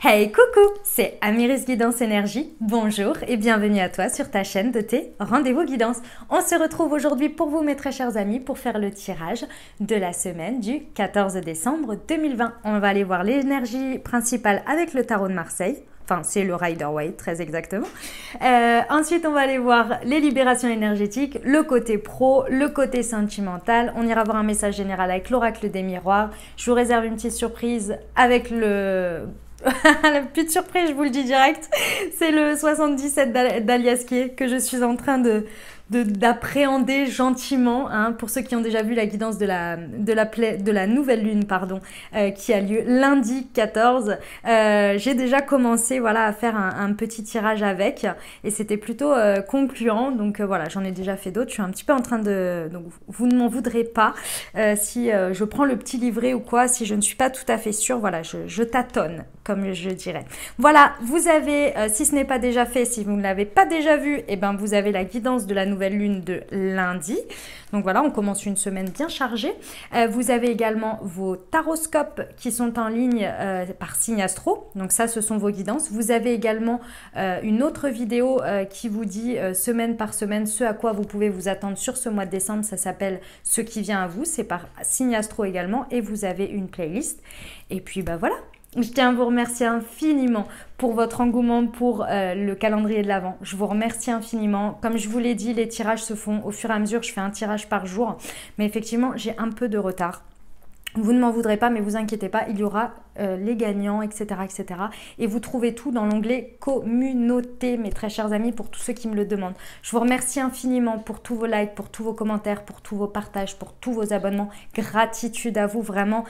Hey coucou, c'est Amiris Guidance Énergie, bonjour et bienvenue à toi sur ta chaîne de tes rendez-vous guidance. On se retrouve aujourd'hui pour vous mes très chers amis pour faire le tirage de la semaine du 14 décembre 2020. On va aller voir l'énergie principale avec le tarot de Marseille. Enfin, c'est le Rider-Waite, très exactement. Ensuite, on va aller voir les libérations énergétiques, le côté pro, le côté sentimental. On ira voir un message général avec l'oracle des miroirs. Je vous réserve une petite surprise avec le... La petite surprise, je vous le dis direct, c'est le 77 d'Aliasqué que je suis en train d'appréhender gentiment, hein, pour ceux qui ont déjà vu la guidance de la nouvelle lune, pardon, qui a lieu lundi 14. J'ai déjà commencé voilà, à faire un petit tirage avec et c'était plutôt concluant, donc voilà, j'en ai déjà fait d'autres. Je suis un petit peu en train de... Donc vous ne m'en voudrez pas si je prends le petit livret ou quoi, si je ne suis pas tout à fait sûre, voilà, je tâtonne, comme je dirais. Voilà, vous avez, si ce n'est pas déjà fait, si vous ne l'avez pas déjà vu, eh ben vous avez la guidance de la nouvelle lune de lundi. Donc voilà, on commence une semaine bien chargée. Vous avez également vos taroscopes qui sont en ligne par Signe Astro. Donc ça, ce sont vos guidances. Vous avez également une autre vidéo qui vous dit semaine par semaine ce à quoi vous pouvez vous attendre sur ce mois de décembre. Ça s'appelle Ce qui vient à vous. C'est par Signe Astro également. Et vous avez une playlist. Et puis bah voilà. Je tiens à vous remercier infiniment pour votre engouement pour le calendrier de l'Avent. Je vous remercie infiniment. Comme je vous l'ai dit, les tirages se font au fur et à mesure. Je fais un tirage par jour. Mais effectivement, j'ai un peu de retard. Vous ne m'en voudrez pas, mais vous inquiétez pas, il y aura les gagnants, etc., etc. Et vous trouvez tout dans l'onglet communauté, mes très chers amis, pour tous ceux qui me le demandent. Je vous remercie infiniment pour tous vos likes, pour tous vos commentaires, pour tous vos partages, pour tous vos abonnements. Gratitude à vous, vraiment.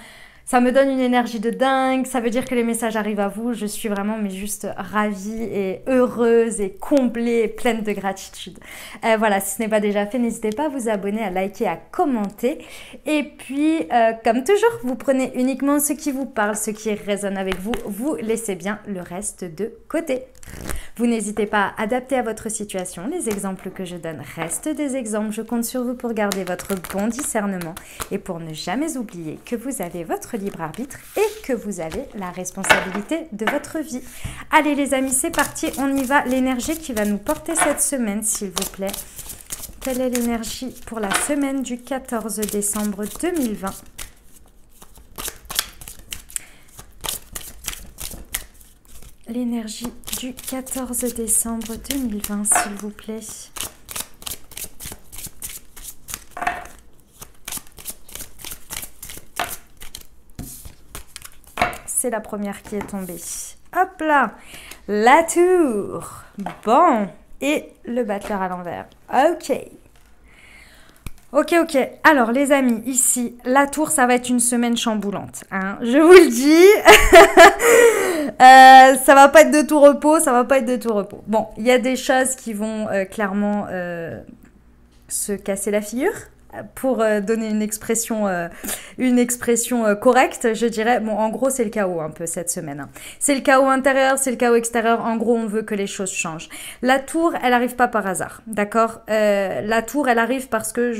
Ça me donne une énergie de dingue, ça veut dire que les messages arrivent à vous. Je suis vraiment mais juste ravie et heureuse et comblée et pleine de gratitude. Voilà, si ce n'est pas déjà fait, n'hésitez pas à vous abonner, à liker, à commenter. Et puis, comme toujours, vous prenez uniquement ce qui vous parle, ce qui résonne avec vous. Vous laissez bien le reste de côté. Vous n'hésitez pas à adapter à votre situation. Les exemples que je donne restent des exemples. Je compte sur vous pour garder votre bon discernement et pour ne jamais oublier que vous avez votre libre arbitre et que vous avez la responsabilité de votre vie. Allez les amis, c'est parti, on y va. L'énergie qui va nous porter cette semaine, s'il vous plaît. Quelle est l'énergie pour la semaine du 14 décembre 2020 ? L'énergie du 14 décembre 2020, s'il vous plaît. C'est la première qui est tombée. Hop là, la tour. Bon, et le battleur à l'envers. Ok. Ok. Alors les amis, ici, la tour, ça va être une semaine chamboulante. Hein, je vous le dis. Ça va pas être de tout repos, Bon, il y a des choses qui vont clairement se casser la figure. Pour donner une expression correcte, je dirais, bon, en gros, c'est le chaos un peu cette semaine. Hein. C'est le chaos intérieur, c'est le chaos extérieur. En gros, on veut que les choses changent. La tour, elle arrive pas par hasard, d'accord ? La tour, elle arrive parce que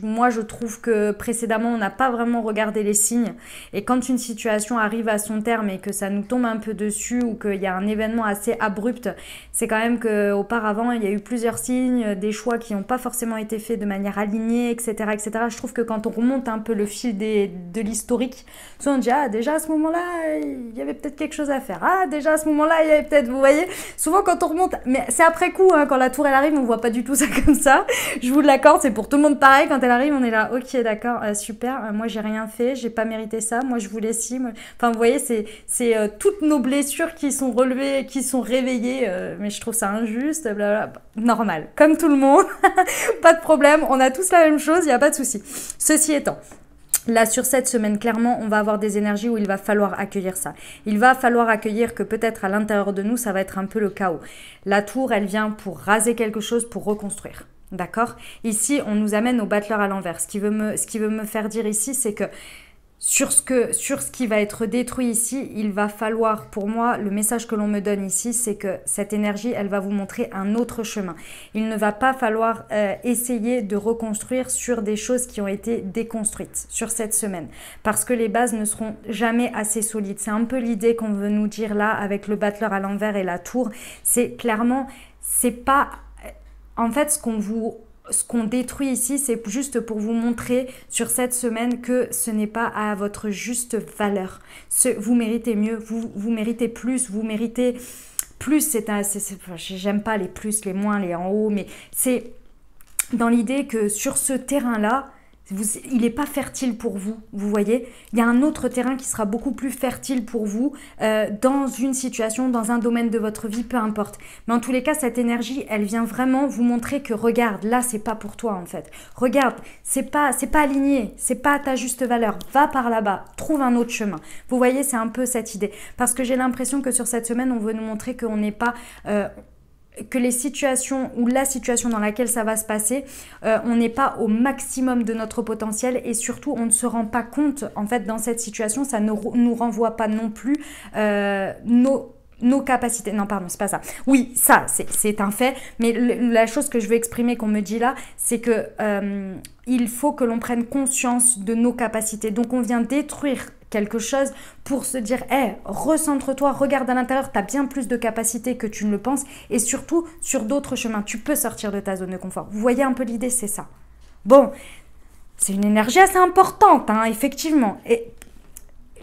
moi, je trouve que précédemment, on n'a pas vraiment regardé les signes. Et quand une situation arrive à son terme et que ça nous tombe un peu dessus ou qu'il y a un événement assez abrupt, c'est quand même qu'auparavant, il y a eu plusieurs signes, des choix qui n'ont pas forcément été faits de manière alignée, etc. Je trouve que quand on remonte un peu le fil de l'historique, souvent on dit ah déjà à ce moment-là il y avait peut-être quelque chose à faire, ah déjà à ce moment-là il y avait peut-être, vous voyez, souvent quand on remonte, mais c'est après coup, hein, quand la tour elle arrive on voit pas du tout ça comme ça, je vous l'accorde, c'est pour tout le monde pareil, quand elle arrive on est là ok d'accord, super, moi j'ai rien fait, j'ai pas mérité ça, moi je voulais si, enfin vous voyez c'est toutes nos blessures qui sont relevées, qui sont réveillées, mais je trouve ça injuste, blablabla. Normal, comme tout le monde, pas de problème, on a tous la même chose, il n'y a pas de souci. Ceci étant, là, sur cette semaine, clairement, on va avoir des énergies où il va falloir accueillir ça. Il va falloir accueillir que peut-être à l'intérieur de nous, ça va être un peu le chaos. La tour, elle vient pour raser quelque chose, pour reconstruire. D'accord ? Ici, on nous amène au battleur à l'envers. Ce qui veut me faire dire ici, c'est que sur ce qui va être détruit ici, il va falloir, pour moi, le message que l'on me donne ici, c'est que cette énergie, elle va vous montrer un autre chemin. Il ne va pas falloir essayer de reconstruire sur des choses qui ont été déconstruites sur cette semaine, parce que les bases ne seront jamais assez solides. C'est un peu l'idée qu'on veut nous dire là, avec le battleur à l'envers et la tour. C'est clairement, c'est pas... En fait, ce qu'on détruit ici, c'est juste pour vous montrer sur cette semaine que ce n'est pas à votre juste valeur. Vous méritez mieux, vous méritez plus, vous méritez plus. J'aime pas les plus, les moins, les en haut, mais c'est dans l'idée que sur ce terrain-là, il n'est pas fertile pour vous, vous voyez. Il y a un autre terrain qui sera beaucoup plus fertile pour vous dans une situation, dans un domaine de votre vie, peu importe. Mais en tous les cas, cette énergie, elle vient vraiment vous montrer que regarde, là, c'est pas pour toi en fait. Regarde, c'est pas aligné, c'est pas à ta juste valeur. Va par là-bas, trouve un autre chemin. Vous voyez, c'est un peu cette idée. Parce que j'ai l'impression que sur cette semaine, on veut nous montrer qu'on n'est pas... que les situations ou la situation dans laquelle ça va se passer, on n'est pas au maximum de notre potentiel et surtout on ne se rend pas compte en fait dans cette situation, ça ne nous renvoie pas non plus nos capacités. Non, pardon, c'est pas ça. Oui, ça, c'est un fait. Mais la chose que je veux exprimer, qu'on me dit là, c'est que il faut que l'on prenne conscience de nos capacités. Donc, on vient détruire quelque chose pour se dire, hey, recentre-toi, regarde à l'intérieur, tu as bien plus de capacités que tu ne le penses. Et surtout, sur d'autres chemins, tu peux sortir de ta zone de confort. Vous voyez un peu l'idée, c'est ça. Bon, c'est une énergie assez importante, hein, effectivement. Et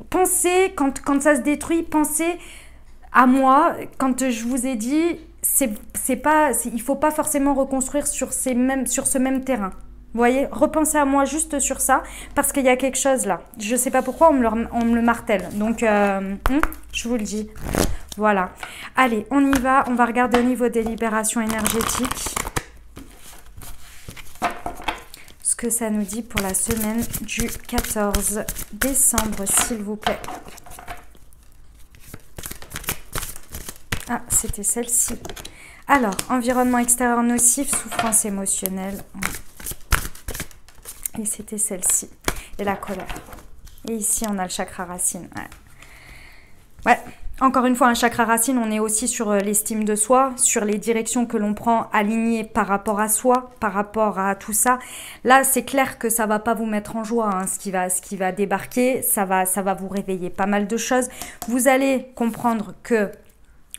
pensez, quand ça se détruit, pensez... À moi, quand je vous ai dit, il ne faut pas forcément reconstruire sur ce même terrain. Vous voyez, repensez à moi juste sur ça, parce qu'il y a quelque chose là. Je ne sais pas pourquoi, on me le martèle. Donc, je vous le dis. Voilà. Allez, on y va. On va regarder au niveau des libérations énergétiques ce que ça nous dit pour la semaine du 14 décembre, s'il vous plaît. Ah, c'était celle-ci. Alors, environnement extérieur nocif, souffrance émotionnelle. Et c'était celle-ci. Et la colère. Et ici, on a le chakra racine. Ouais. Encore une fois, un chakra racine, on est aussi sur l'estime de soi, sur les directions que l'on prend alignées par rapport à soi, par rapport à tout ça. Là, c'est clair que ça va pas vous mettre en joie, hein, ce qui va débarquer. Ça va vous réveiller pas mal de choses. Vous allez comprendre que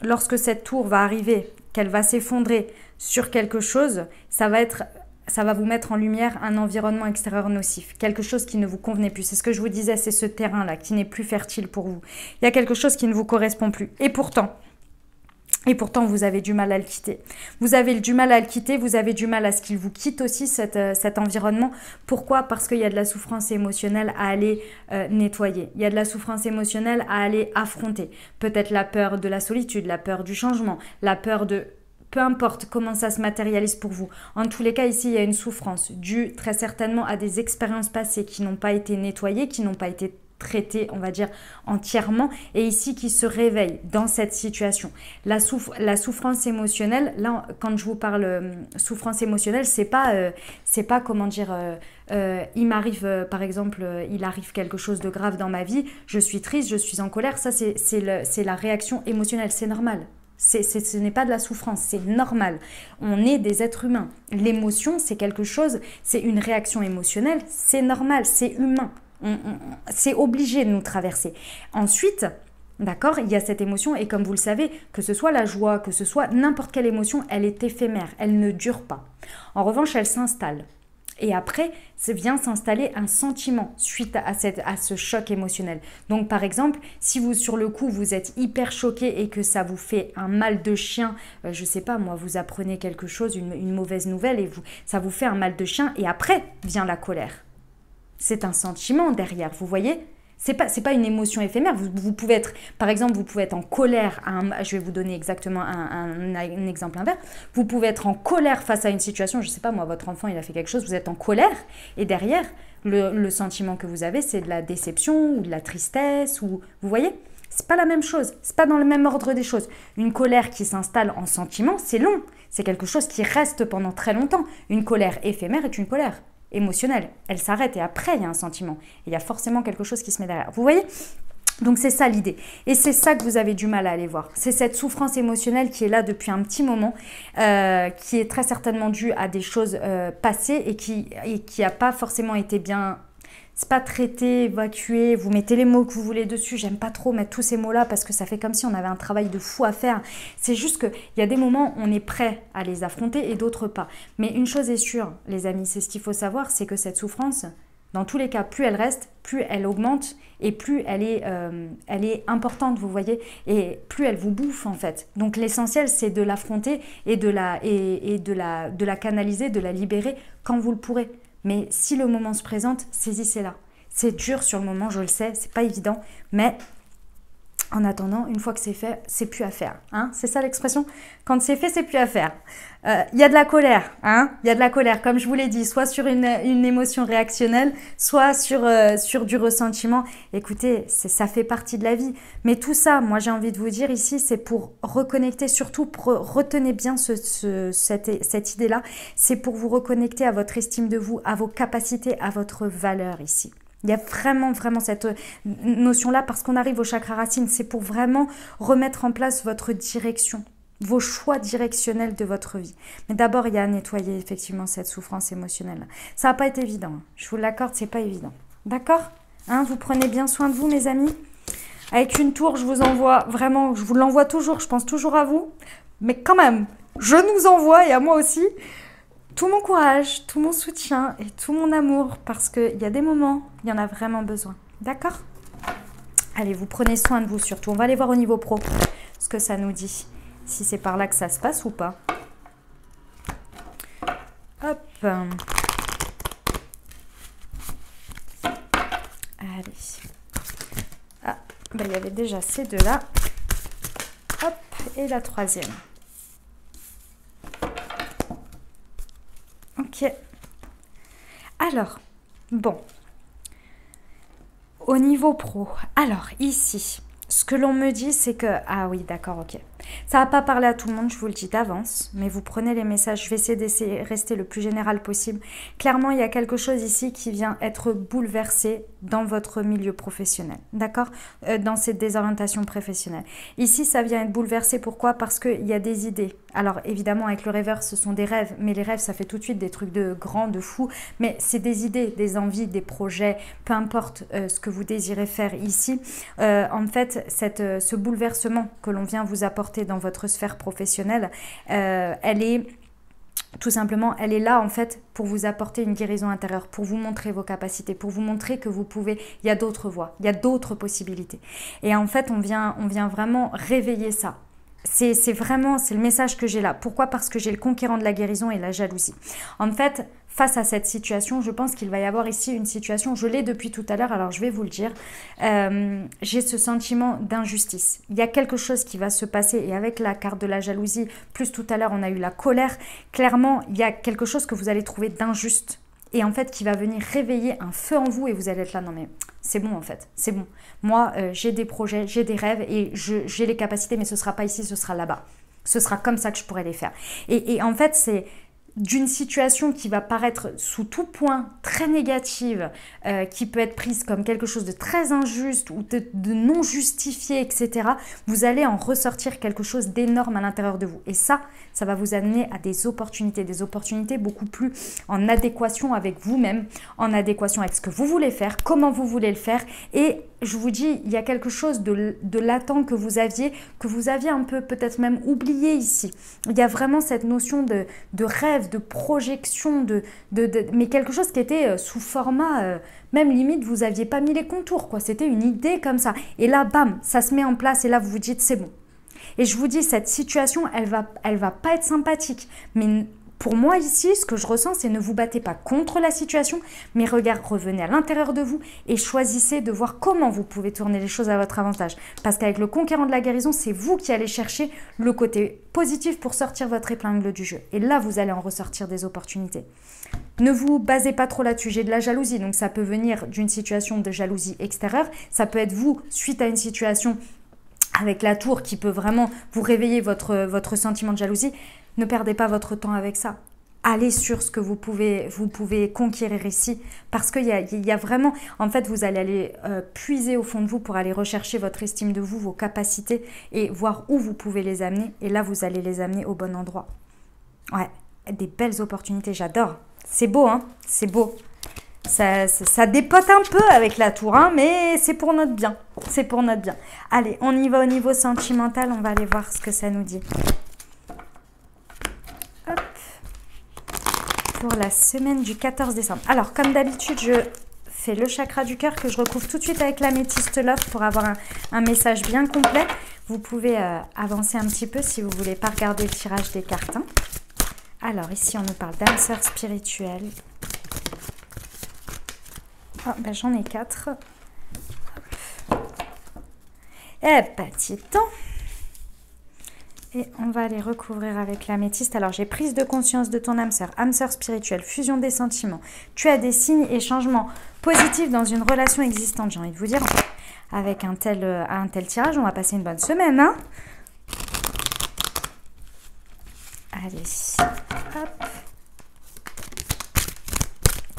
lorsque cette tour va arriver, qu'elle va s'effondrer sur quelque chose, ça va vous mettre en lumière un environnement extérieur nocif, quelque chose qui ne vous convenait plus. C'est ce que je vous disais, c'est ce terrain-là qui n'est plus fertile pour vous. Il y a quelque chose qui ne vous correspond plus. Et pourtant, vous avez du mal à le quitter. Vous avez du mal à le quitter, vous avez du mal à ce qu'il vous quitte aussi, cet environnement. Pourquoi? Parce qu'il y a de la souffrance émotionnelle à aller nettoyer. Il y a de la souffrance émotionnelle à aller affronter. Peut-être la peur de la solitude, la peur du changement, la peur de... Peu importe comment ça se matérialise pour vous. En tous les cas, ici, il y a une souffrance due très certainement à des expériences passées qui n'ont pas été nettoyées, qui n'ont pas été traité, on va dire, entièrement, et ici qui se réveille dans cette situation. La souffrance émotionnelle, là, quand je vous parle souffrance émotionnelle, c'est pas comment dire, il m'arrive, par exemple, il arrive quelque chose de grave dans ma vie, je suis triste, je suis en colère, ça c'est la réaction émotionnelle, c'est normal. Ce n'est pas de la souffrance, c'est normal. On est des êtres humains. L'émotion, c'est quelque chose, c'est une réaction émotionnelle, c'est normal, c'est humain. C'est obligé de nous traverser. Ensuite, d'accord, il y a cette émotion et comme vous le savez, que ce soit la joie, que ce soit n'importe quelle émotion, elle est éphémère, elle ne dure pas. En revanche, elle s'installe. Et après, vient s'installer un sentiment suite à ce choc émotionnel. Donc, par exemple, si vous, sur le coup, vous êtes hyper choqué et que ça vous fait un mal de chien, je ne sais pas, moi, vous apprenez quelque chose, une mauvaise nouvelle, et ça vous fait un mal de chien, et après vient la colère. C'est un sentiment derrière, vous voyez ? C'est pas une émotion éphémère. Vous pouvez être, par exemple, vous pouvez être en colère. Je vais vous donner exactement un exemple inverse. Vous pouvez être en colère face à une situation. Je ne sais pas, moi, votre enfant, il a fait quelque chose. Vous êtes en colère. Et derrière, le sentiment que vous avez, c'est de la déception ou de la tristesse. Vous voyez ? C'est pas la même chose. C'est pas dans le même ordre des choses. Une colère qui s'installe en sentiment, c'est long. C'est quelque chose qui reste pendant très longtemps. Une colère éphémère est une colère. émotionnelle. Elle s'arrête et après, il y a un sentiment. Et il y a forcément quelque chose qui se met derrière. Vous voyez ? Donc c'est ça l'idée. Et c'est ça que vous avez du mal à aller voir. C'est cette souffrance émotionnelle qui est là depuis un petit moment, qui est très certainement due à des choses passées et qui n'a pas forcément été bien... C'est pas traité, évacué, vous mettez les mots que vous voulez dessus. J'aime pas trop mettre tous ces mots-là parce que ça fait comme si on avait un travail de fou à faire. C'est juste qu'il y a des moments où on est prêt à les affronter et d'autres pas. Mais une chose est sûre, les amis, c'est ce qu'il faut savoir, c'est que cette souffrance, dans tous les cas, plus elle reste, plus elle augmente et plus elle est importante, vous voyez, et plus elle vous bouffe en fait. Donc l'essentiel, c'est de l'affronter et de la canaliser, de la libérer quand vous le pourrez. Mais si le moment se présente, saisissez-la. C'est dur sur le moment, je le sais, c'est pas évident, mais en attendant, une fois que c'est fait, c'est plus à faire. Hein, c'est ça l'expression ? Quand c'est fait, c'est plus à faire. Il y a de la colère. Hein, il y a de la colère, comme je vous l'ai dit, soit sur une émotion réactionnelle, soit sur du ressentiment. Écoutez, ça fait partie de la vie. Mais tout ça, moi j'ai envie de vous dire ici, c'est pour reconnecter, surtout retenez bien cette idée-là, c'est pour vous reconnecter à votre estime de vous, à vos capacités, à votre valeur ici. Il y a vraiment cette notion-là parce qu'on arrive au chakra racine. C'est pour vraiment remettre en place votre direction, vos choix directionnels de votre vie. Mais d'abord, il y a à nettoyer effectivement cette souffrance émotionnelle. Ça n'a pas été évident. Je vous l'accorde, c'est pas évident. D'accord ? Hein, vous prenez bien soin de vous, mes amis. Avec une tour, je vous envoie vraiment, je vous l'envoie toujours, je pense toujours à vous. Mais quand même, je nous envoie et à moi aussi tout mon courage, tout mon soutien et tout mon amour parce qu'il y a des moments, il y en a vraiment besoin. D'accord ? Allez, vous prenez soin de vous surtout. On va aller voir au niveau pro ce que ça nous dit. Si c'est par là que ça se passe ou pas. Hop. Allez. Ah, ben, il y avait déjà ces deux-là. Hop, et la troisième. Ok. Alors, bon. Au niveau pro, alors ici, ce que l'on me dit, c'est que... Ah oui, d'accord, ok. Ça va pas parler à tout le monde, je vous le dis d'avance, mais vous prenez les messages, je vais essayer de rester le plus général possible. Clairement, il y a quelque chose ici qui vient être bouleversé dans votre milieu professionnel, d'accord ? Dans cette désorientation professionnelle. Ici, ça vient être bouleversé, pourquoi ? Parce qu'il y a des idées. Alors, évidemment, avec le rêveur, ce sont des rêves, mais les rêves, ça fait tout de suite des trucs de grands, de fous, mais c'est des idées, des envies, des projets, peu importe ce que vous désirez faire ici. En fait, ce bouleversement que l'on vient vous apporter dans votre sphère professionnelle, elle est tout simplement, elle est là en fait pour vous apporter une guérison intérieure, pour vous montrer vos capacités, pour vous montrer que vous pouvez, il y a d'autres voies, il y a d'autres possibilités. Et en fait, on vient vraiment réveiller ça. C'est le message que j'ai là. Pourquoi ? Parce que j'ai le conquérant de la guérison et la jalousie. En fait, face à cette situation, je pense qu'il va y avoir ici une situation, je l'ai depuis tout à l'heure, alors je vais vous le dire, j'ai ce sentiment d'injustice. Il y a quelque chose qui va se passer et avec la carte de la jalousie, plus tout à l'heure on a eu la colère, clairement il y a quelque chose que vous allez trouver d'injuste et en fait qui va venir réveiller un feu en vous et vous allez être là, non mais c'est bon en fait, c'est bon. Moi j'ai des projets, j'ai des rêves et j'ai les capacités mais ce ne sera pas ici, ce sera là-bas. Ce sera comme ça que je pourrais les faire. Et en fait c'est d'une situation qui va paraître sous tout point très négative, qui peut être prise comme quelque chose de très injuste ou de non justifié, etc., vous allez en ressortir quelque chose d'énorme à l'intérieur de vous. Et ça va vous amener à des opportunités beaucoup plus en adéquation avec vous-même, en adéquation avec ce que vous voulez faire, comment vous voulez le faire. Et je vous dis, il y a quelque chose de latent que vous aviez un peu peut-être même oublié ici. Il y a vraiment cette notion de rêve, de projection, mais quelque chose qui était sous format, même limite, vous n'aviez pas mis les contours, quoi. C'était une idée comme ça. Et là, bam, ça se met en place et là, vous vous dites, c'est bon. Et je vous dis, cette situation, elle va pas être sympathique. Mais pour moi ici, ce que je ressens, c'est ne vous battez pas contre la situation, mais revenez à l'intérieur de vous et choisissez de voir comment vous pouvez tourner les choses à votre avantage. Parce qu'avec le conquérant de la guérison, c'est vous qui allez chercher le côté positif pour sortir votre épingle du jeu. Et là, vous allez en ressortir des opportunités. Ne vous basez pas trop là-dessus, j'ai de la jalousie, donc ça peut venir d'une situation de jalousie extérieure, ça peut être vous suite à une situation avec la tour qui peut vraiment vous réveiller votre sentiment de jalousie. Ne perdez pas votre temps avec ça. aller sur ce que vous pouvez conquérir ici. Parce qu'il y a vraiment... En fait, vous allez aller puiser au fond de vous pour aller rechercher votre estime de vous, vos capacités et voir où vous pouvez les amener. Et là, vous allez les amener au bon endroit. Ouais, des belles opportunités, j'adore. C'est beau, hein? C'est beau. Ça dépote un peu avec la tour, hein, mais c'est pour notre bien. C'est pour notre bien. Allez, on y va au niveau sentimental. On va aller voir ce que ça nous dit. Hop. Pour la semaine du 14 décembre. Alors, comme d'habitude, je fais le chakra du cœur que je recouvre tout de suite avec l'améthyste love pour avoir un message bien complet. Vous pouvez avancer un petit peu si vous ne voulez pas regarder le tirage des cartes. Hein. Alors, ici, on nous parle d'âme sœur spirituelle. Oh, ben, j'en ai 4. Eh, petit temps. Et on va les recouvrir avec l'améthyste. Alors, j'ai prise de conscience de ton âme sœur spirituelle, fusion des sentiments. Tu as des signes et changements positifs dans une relation existante. J'ai envie de vous dire, avec un tel tirage, on va passer une bonne semaine. Hein, allez, hop.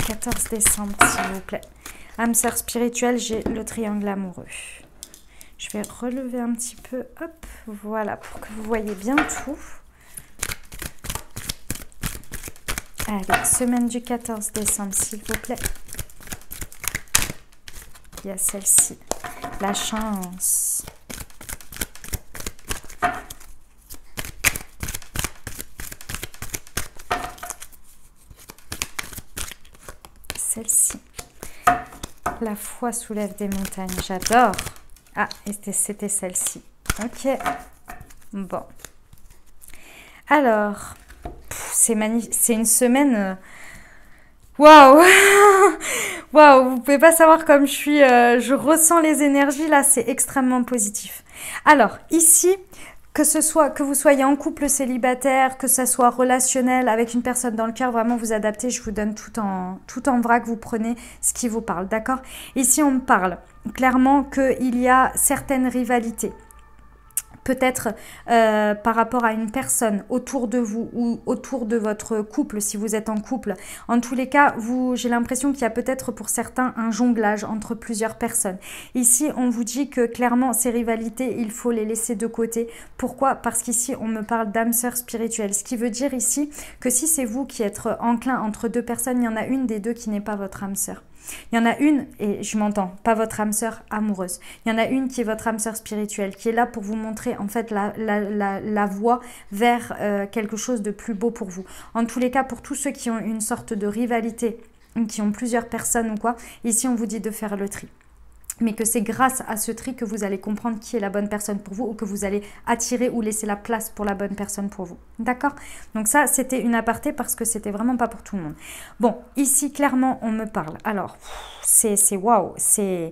14 décembre, s'il vous plaît. Âme sœur spirituelle, j'ai le triangle amoureux. Je vais relever un petit peu, hop, voilà, pour que vous voyez bien tout. Allez, semaine du 14 décembre, s'il vous plaît. Il y a celle-ci, la chance. Celle-ci. La foi soulève des montagnes. J'adore. Ah, c'était celle-ci. Ok. Bon. Alors, c'est magnifique. C'est une semaine... Waouh. Waouh, vous pouvez pas savoir comme je suis... je ressens les énergies, là, c'est extrêmement positif. Alors, ici... Que vous soyez en couple célibataire, que ça soit relationnel avec une personne dans le cœur, vraiment vous adaptez, je vous donne tout en vrac, vous prenez ce qui vous parle, d'accord? Ici, on me parle clairement qu'il y a certaines rivalités. Peut-être par rapport à une personne autour de vous ou autour de votre couple, si vous êtes en couple. En tous les cas, j'ai l'impression qu'il y a peut-être pour certains un jonglage entre plusieurs personnes. Ici, on vous dit que clairement, ces rivalités, il faut les laisser de côté. Pourquoi? Parce qu'ici, on me parle d'âme sœur spirituelle. Ce qui veut dire ici que si c'est vous qui êtes enclin entre deux personnes, il y en a une des deux qui n'est pas votre âme sœur. Il y en a une, et je m'entends, pas votre âme sœur amoureuse. Il y en a une qui est votre âme sœur spirituelle, qui est là pour vous montrer en fait la voie vers quelque chose de plus beau pour vous. En tous les cas, pour tous ceux qui ont une sorte de rivalité, qui ont plusieurs personnes ou quoi, ici on vous dit de faire le tri. Mais que c'est grâce à ce tri que vous allez comprendre qui est la bonne personne pour vous ou que vous allez attirer ou laisser la place pour la bonne personne pour vous. D'accord? Donc ça, c'était une aparté parce que c'était vraiment pas pour tout le monde. Bon, ici, clairement, on me parle. Alors, c'est waouh. Il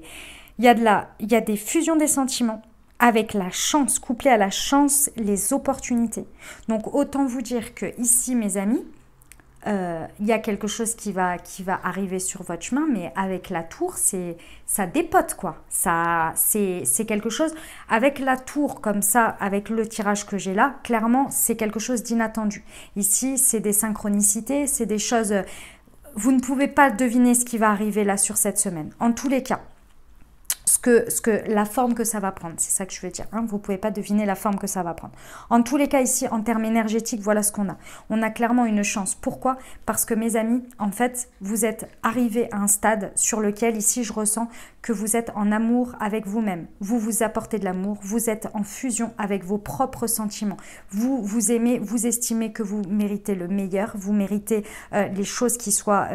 y a des fusions des sentiments avec la chance, couplée à la chance, les opportunités. Donc, autant vous dire que ici, mes amis, il y a quelque chose qui va arriver sur votre chemin, mais avec la tour, ça dépote quoi. C'est quelque chose, avec la tour comme ça, avec le tirage que j'ai là, clairement, c'est quelque chose d'inattendu. Ici, c'est des synchronicités, c'est des choses, vous ne pouvez pas deviner ce qui va arriver là sur cette semaine. En tous les cas, la forme que ça va prendre, c'est ça que je veux dire, hein, vous ne pouvez pas deviner la forme que ça va prendre. En tous les cas ici, en termes énergétiques, voilà ce qu'on a. On a clairement une chance. Pourquoi? Parce que mes amis, en fait, vous êtes arrivés à un stade sur lequel ici, je ressens que vous êtes en amour avec vous-même. Vous vous apportez de l'amour, vous êtes en fusion avec vos propres sentiments. Vous vous aimez, vous estimez que vous méritez le meilleur, vous méritez les choses qui soient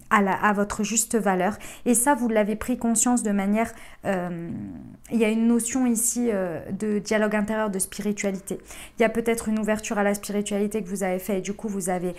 à votre juste valeur. Et ça, vous l'avez pris conscience de manière... il y a une notion ici de dialogue intérieur, de spiritualité. Il y a peut-être une ouverture à la spiritualité que vous avez fait et du coup vous avez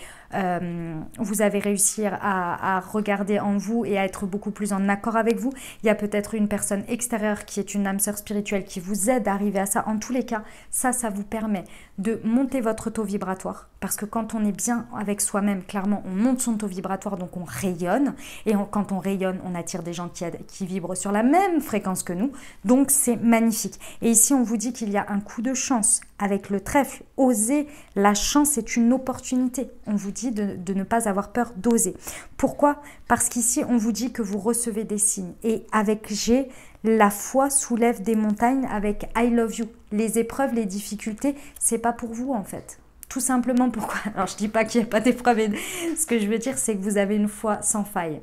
réussi à regarder en vous et à être beaucoup plus en accord avec vous. Il y a peut-être une personne extérieure qui est une âme sœur spirituelle qui vous aide à arriver à ça. En tous les cas, ça vous permet de monter votre taux vibratoire, Parce que quand on est bien avec soi-même, clairement, on monte son taux vibratoire, donc on rayonne. Et quand on rayonne, on attire des gens qui vibrent sur la même fréquence que nous. Donc, c'est magnifique. Et ici, on vous dit qu'il y a un coup de chance. Avec le trèfle, oser, la chance est une opportunité. On vous dit de ne pas avoir peur d'oser. Pourquoi? Parce qu'ici, on vous dit que vous recevez des signes. Et avec G, la foi soulève des montagnes avec I love you. Les épreuves, les difficultés, c'est pas pour vous en fait. Tout simplement pourquoi? Alors je dis pas qu'il n'y a pas d'épreuves. Ce que je veux dire, c'est que vous avez une foi sans faille.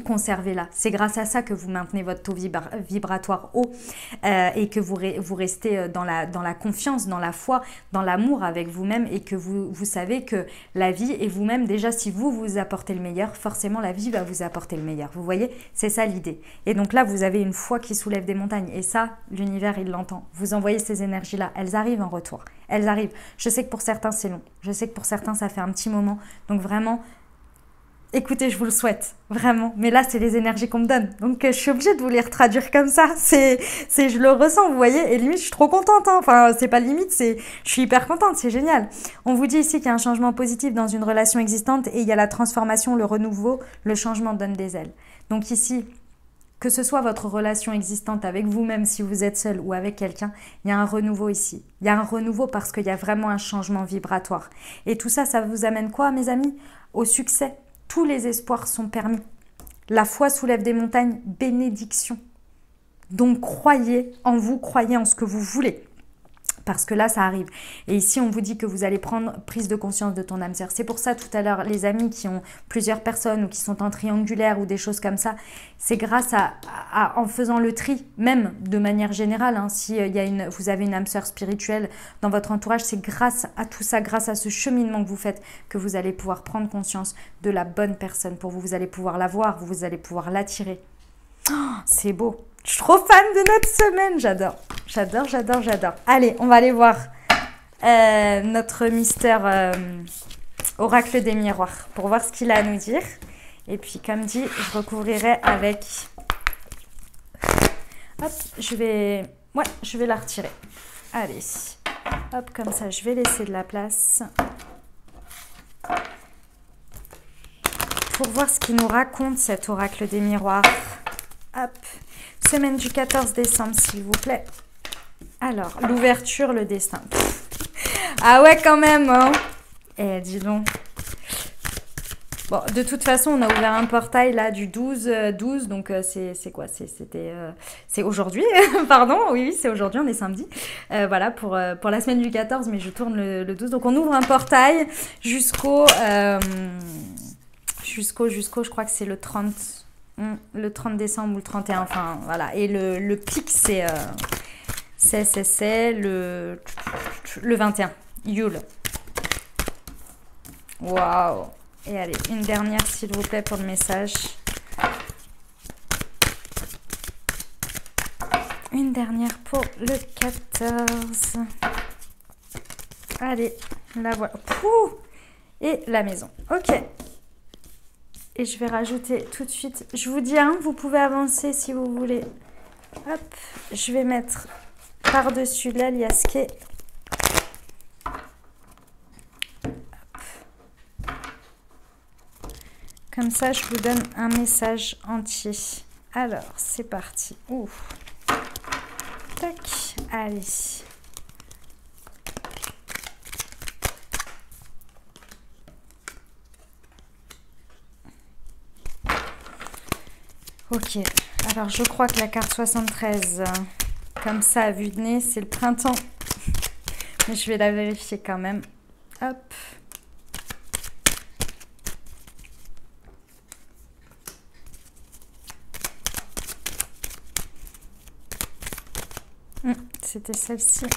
Conservez-la. C'est grâce à ça que vous maintenez votre taux vibratoire haut et que vous restez dans la confiance, dans la foi, dans l'amour avec vous-même et que vous savez que la vie et vous-même, déjà si vous apportez le meilleur, forcément la vie va vous apporter le meilleur. Vous voyez, c'est ça l'idée. Et donc là, vous avez une foi qui soulève des montagnes et ça, l'univers, il l'entend. Vous envoyez ces énergies-là, elles arrivent en retour. Elles arrivent. Je sais que pour certains, c'est long. Je sais que pour certains, ça fait un petit moment. Donc vraiment, écoutez, je vous le souhaite, vraiment. Mais là, c'est les énergies qu'on me donne. Donc, je suis obligée de vous les retraduire comme ça. Je le ressens, vous voyez. Et limite, je suis trop contente. Hein. Enfin, c'est pas limite, je suis hyper contente. C'est génial. On vous dit ici qu'il y a un changement positif dans une relation existante et il y a la transformation, le renouveau. Le changement donne des ailes. Donc ici, que ce soit votre relation existante avec vous-même, si vous êtes seul ou avec quelqu'un, il y a un renouveau ici. Il y a un renouveau parce qu'il y a vraiment un changement vibratoire. Et tout ça, ça vous amène quoi, mes amis? Au succès. Tous les espoirs sont permis. La foi soulève des montagnes, bénédiction. Donc croyez en vous, croyez en ce que vous voulez. Parce que là, ça arrive. Et ici, on vous dit que vous allez prendre prise de conscience de ton âme sœur. C'est pour ça, tout à l'heure, les amis qui ont plusieurs personnes ou qui sont en triangulaire ou des choses comme ça, c'est grâce en faisant le tri, même de manière générale, hein, si vous avez une âme sœur spirituelle dans votre entourage, c'est grâce à tout ça, grâce à ce cheminement que vous faites, que vous allez pouvoir prendre conscience de la bonne personne pour vous. Vous allez pouvoir la voir, vous allez pouvoir l'attirer. Oh, c'est beau. Je suis trop fan de notre semaine, j'adore. J'adore, j'adore, j'adore. Allez, on va aller voir notre mystère oracle des miroirs pour voir ce qu'il a à nous dire. Et puis, comme dit, je recouvrirai avec... Hop, je vais la retirer. Allez, hop, comme ça, je vais laisser de la place pour voir ce qu'il nous raconte, cet oracle des miroirs. Hop, semaine du 14 décembre, s'il vous plaît. Alors, l'ouverture, le destin. Ah ouais, quand même, hein. Eh, dis donc. Bon, de toute façon, on a ouvert un portail là du 12, donc c'est quoi? C'est aujourd'hui, pardon, oui, c'est aujourd'hui, on est samedi. Voilà, pour la semaine du 14, mais je tourne le 12. Donc, on ouvre un portail jusqu'au, je crois que c'est le 30 décembre ou le 31, enfin, voilà. Et le pic, c'est le 21, Yule. Waouh! Et allez, une dernière s'il vous plaît pour le message. Une dernière pour le 14. Allez, la voilà. Pouh! Et la maison. Ok. Et je vais rajouter tout de suite. Je vous dis, hein, vous pouvez avancer si vous voulez. Hop, je vais mettre par-dessus l'aliasqué. Comme ça, je vous donne un message entier. Alors, c'est parti. Ouf. Tac. Allez. Ok. Alors, je crois que la carte 73, comme ça, à vue de nez, c'est le printemps. Mais je vais la vérifier quand même. Hop. C'était celle-ci.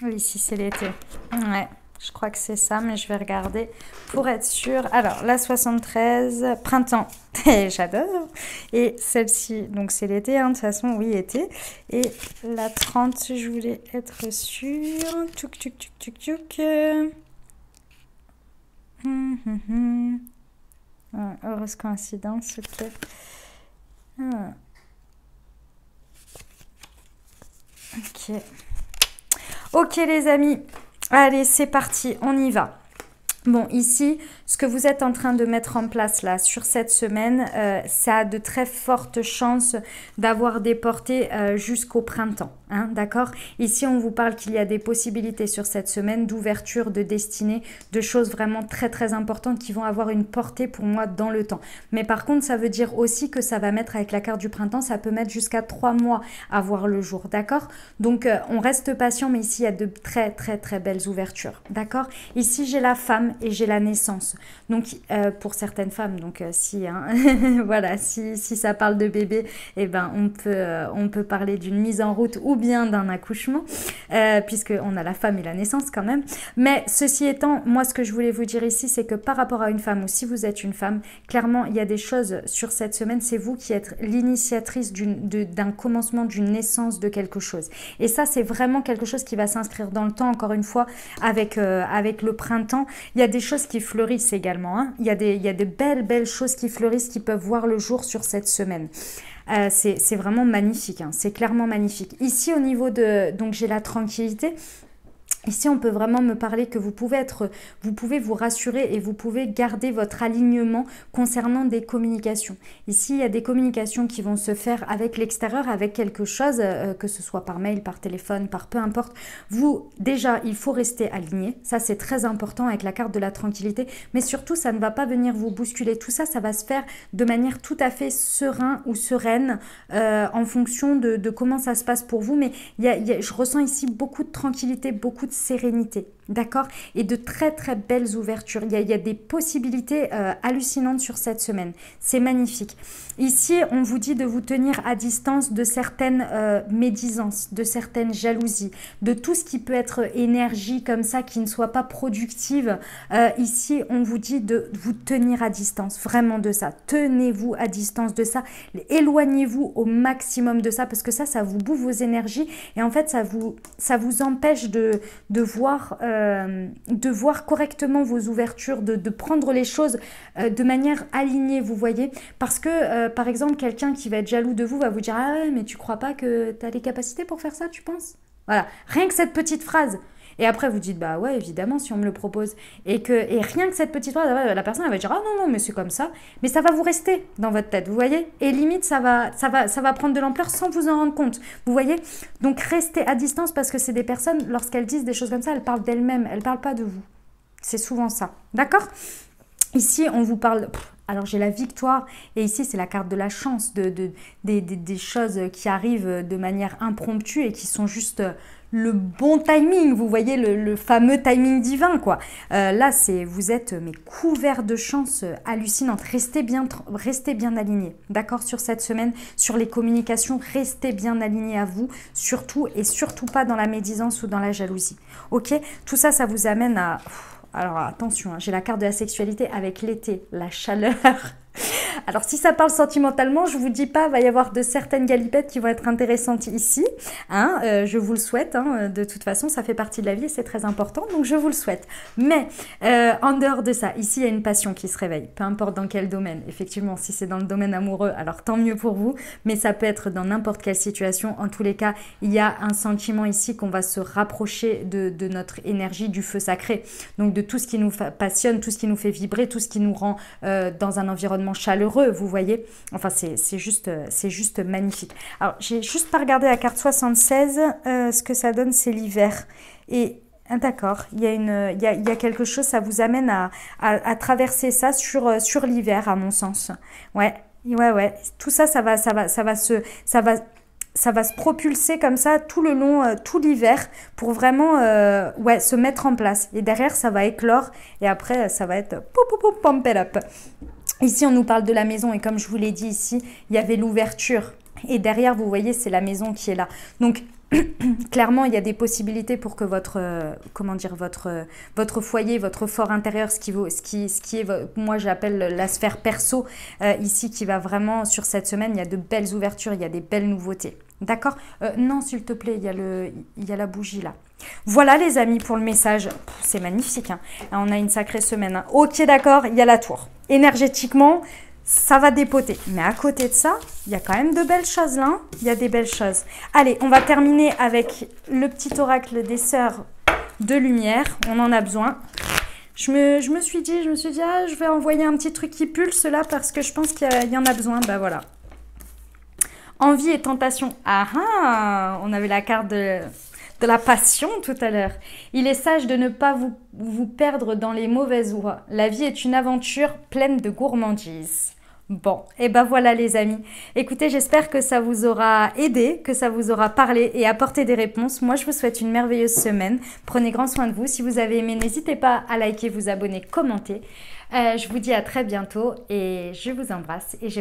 Oui, ici c'est l'été. Ouais, je crois que c'est ça, mais je vais regarder pour être sûre. Alors, la 73, printemps. J'adore. Et celle-ci, donc c'est l'été, hein, de toute façon, oui, été. Et la 30, je voulais être sûre. Tchouk, tchouk, tchouk, tchouk, tchouk. Heureuse coïncidence, ok. Ok. Ok les amis, allez c'est parti, on y va. Bon, ici, ce que vous êtes en train de mettre en place là sur cette semaine, ça a de très fortes chances d'avoir des portées jusqu'au printemps, hein, d'accord? Ici, on vous parle qu'il y a des possibilités sur cette semaine d'ouverture, de destinée, de choses vraiment très très importantes qui vont avoir une portée pour moi dans le temps. Mais par contre, ça veut dire aussi que ça va mettre avec la carte du printemps, ça peut mettre jusqu'à 3 mois à voir le jour, d'accord? Donc, on reste patient, mais ici, il y a de très très très belles ouvertures, d'accord? Peut j'ai la femme et j'ai la naissance. Donc, pour certaines femmes, donc si, hein, voilà, si ça parle de bébé, eh ben, on peut parler d'une mise en route ou bien d'un accouchement, puisqu'on a la femme et la naissance quand même. Mais ceci étant, moi, ce que je voulais vous dire ici, c'est que par rapport à une femme, ou si vous êtes une femme, clairement, il y a des choses sur cette semaine, c'est vous qui êtes l'initiatrice d'un commencement, d'une naissance de quelque chose. Et ça, c'est vraiment quelque chose qui va s'inscrire dans le temps, encore une fois, avec le printemps. Il y a des choses qui fleurissent également, hein. Il y a des belles choses qui fleurissent, qui peuvent voir le jour sur cette semaine. C'est vraiment magnifique, hein. C'est clairement magnifique. Ici, au niveau de... Donc, j'ai la tranquillité. Ici, on peut vraiment me parler que vous pouvez vous rassurer et vous pouvez garder votre alignement concernant des communications. Ici, il y a des communications qui vont se faire avec l'extérieur, avec quelque chose, que ce soit par mail, par téléphone, par peu importe. Vous, déjà, il faut rester aligné. Ça, c'est très important avec la carte de la tranquillité. Mais surtout, ça ne va pas venir vous bousculer. Tout ça, ça va se faire de manière tout à fait sereine ou sereine en fonction de comment ça se passe pour vous. Mais je ressens ici beaucoup de tranquillité, beaucoup de sérénité, d'accord? Et de très très belles ouvertures. Il y a des possibilités hallucinantes sur cette semaine. C'est magnifique. Ici, on vous dit de vous tenir à distance de certaines médisances, de certaines jalousies, de tout ce qui peut être énergie comme ça, qui ne soit pas productive. Ici, on vous dit de vous tenir à distance, vraiment de ça. Tenez-vous à distance de ça. Éloignez-vous au maximum de ça, parce que ça vous bouffe vos énergies. Et en fait, ça vous empêche de voir correctement vos ouvertures, de prendre les choses de manière alignée, vous voyez. Parce que, par exemple, quelqu'un qui va être jaloux de vous va vous dire « Ah ouais, mais tu crois pas que tu as les capacités pour faire ça, tu penses ?» Voilà, rien que cette petite phrase. Et après, vous dites « Bah ouais, évidemment, si on me le propose. » Et rien que cette petite phrase, la personne elle va dire « Ah non, non, mais c'est comme ça. » Mais ça va vous rester dans votre tête, vous voyez. Et limite, ça va prendre de l'ampleur sans vous en rendre compte, vous voyez. Donc, restez à distance, parce que c'est des personnes, lorsqu'elles disent des choses comme ça, elles parlent d'elles-mêmes, elles ne parlent pas de vous. C'est souvent ça, d'accord? Ici, on vous parle... Alors, j'ai la victoire, et ici, c'est la carte de la chance, des choses qui arrivent de manière impromptue et qui sont juste le bon timing, vous voyez, le fameux timing divin, quoi. Là, vous êtes mais couvert de chance hallucinante. Restez bien alignés, d'accord, sur cette semaine, sur les communications, restez bien alignés à vous, surtout, et surtout pas dans la médisance ou dans la jalousie, ok? Tout ça, ça vous amène à... Alors attention, hein, j'ai la carte de la sexualité avec l'été, la chaleur. Alors si ça parle sentimentalement, je vous dis pas, va y avoir de certaines galipettes qui vont être intéressantes ici, hein, je vous le souhaite, hein, de toute façon ça fait partie de la vie et c'est très important, donc je vous le souhaite. Mais en dehors de ça, ici il y a une passion qui se réveille, peu importe dans quel domaine. Effectivement, si c'est dans le domaine amoureux, alors tant mieux pour vous, mais ça peut être dans n'importe quelle situation. En tous les cas, il y a un sentiment ici qu'on va se rapprocher de notre énergie, du feu sacré, donc de tout ce qui nous passionne, tout ce qui nous fait vibrer, tout ce qui nous rend dans un environnement chaleureux, vous voyez. Enfin, c'est juste magnifique. Alors, j'ai juste pas regardé la carte 76. Ce que ça donne, c'est l'hiver. Et d'accord, il y a quelque chose, ça vous amène à traverser ça sur l'hiver, à mon sens. Ouais. Tout ça, ça va se propulser comme ça tout le long, tout l'hiver, pour vraiment se mettre en place. Et derrière, ça va éclore, et après, ça va être pump it up. Ici, on nous parle de la maison, et comme je vous l'ai dit ici, il y avait l'ouverture. Et derrière, vous voyez, c'est la maison qui est là. Donc, clairement, il y a des possibilités pour que votre foyer, votre fort intérieur, moi j'appelle la sphère perso, ici, qui va vraiment, sur cette semaine, il y a de belles ouvertures, il y a des belles nouveautés. D'accord? Non, s'il te plaît, il y a la bougie là. Voilà les amis pour le message. C'est magnifique, hein. On a une sacrée semaine, hein. Ok, d'accord, il y a la tour. Énergétiquement, ça va dépoter. Mais à côté de ça, il y a quand même de belles choses là. Il y a des belles choses. Allez, on va terminer avec le petit oracle des sœurs de lumière. On en a besoin. Je me suis dit, ah, je vais envoyer un petit truc qui pulse là parce que je pense qu'il y en a besoin. Ben voilà. Envie et tentation. Ah ah, on avait la carte de la passion tout à l'heure. Il est sage de ne pas vous perdre dans les mauvaises voies. La vie est une aventure pleine de gourmandise. Bon, et ben voilà les amis. Écoutez, j'espère que ça vous aura aidé, que ça vous aura parlé et apporté des réponses. Moi, je vous souhaite une merveilleuse semaine. Prenez grand soin de vous. Si vous avez aimé, n'hésitez pas à liker, vous abonner, commenter. Je vous dis à très bientôt et je vous embrasse et je vous